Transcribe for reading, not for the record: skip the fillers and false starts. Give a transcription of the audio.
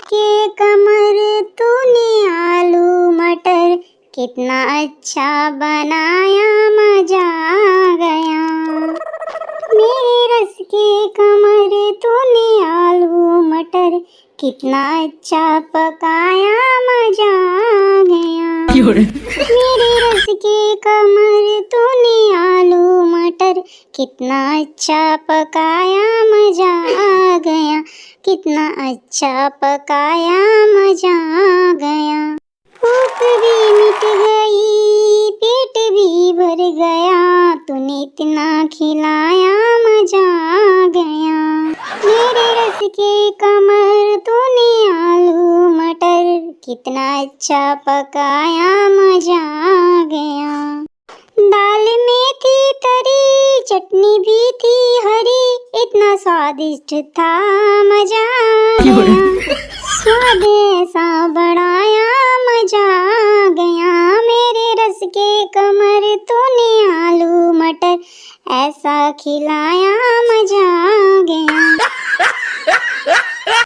के कमर तूने आलू मटर कितना अच्छा बनाया, मजा आ गया। मेरे रस के कमर तूने आलू मटर कितना अच्छा पकाया, मजा आ गया। मेरे रस के कमर तूने आलू मटर कितना अच्छा पकाया, मजा आ गया। कितना अच्छा पकाया, मजा आ गया। भूख भी मिट गई, पेट भी भर गया, तूने इतना खिलाया, मजा आ गया। मेरे रस के कमर तूने आलू मटर कितना अच्छा पकाया, मजा आ गया। दाल में थी तरी, चटनी भी थी हरी, इतना स्वादिष्ट था, मजा आ गया। स्वाद ऐसा बढ़ाया, मजा आ गया। मेरे रस के कमर तूने आलू मटर ऐसा खिलाया, मजा आ गया।